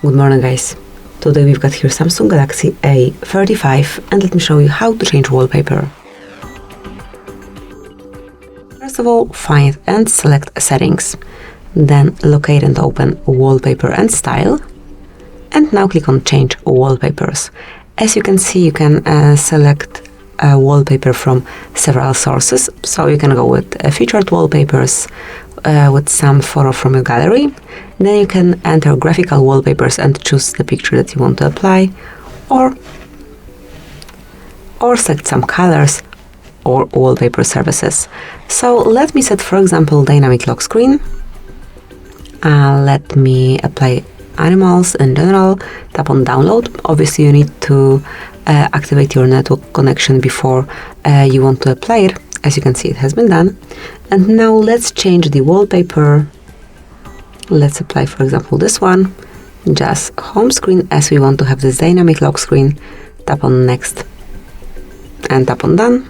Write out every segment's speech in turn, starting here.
Good morning, guys. Today we've got here Samsung Galaxy A35 and let me show you how to change wallpaper. First of all, find and select settings. Then locate and open wallpaper and style. And now click on change wallpapers. As you can see, you can select a wallpaper from several sources. So you can go with featured wallpapers, with some photo from your gallery. Then you can enter graphical wallpapers and choose the picture that you want to apply, or select some colors or wallpaper services. So let me set, for example, dynamic lock screen. Let me apply animals in general. Tap on download. Obviously you need to activate your network connection before you want to apply it. As you can see, it has been done. And now let's change the wallpaper. Let's apply, for example, this one. Just home screen, as we want to have this dynamic lock screen. Tap on next and tap on done.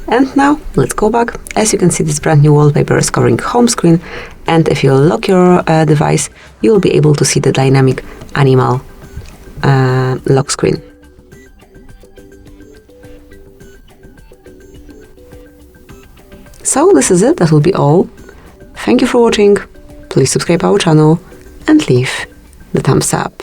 And now let's go back. As you can see, this brand new wallpaper is covering home screen. And if you lock your device, you will be able to see the dynamic animal lock screen. So this is it, that will be all. Thank you for watching, please subscribe our channel and leave the thumbs up.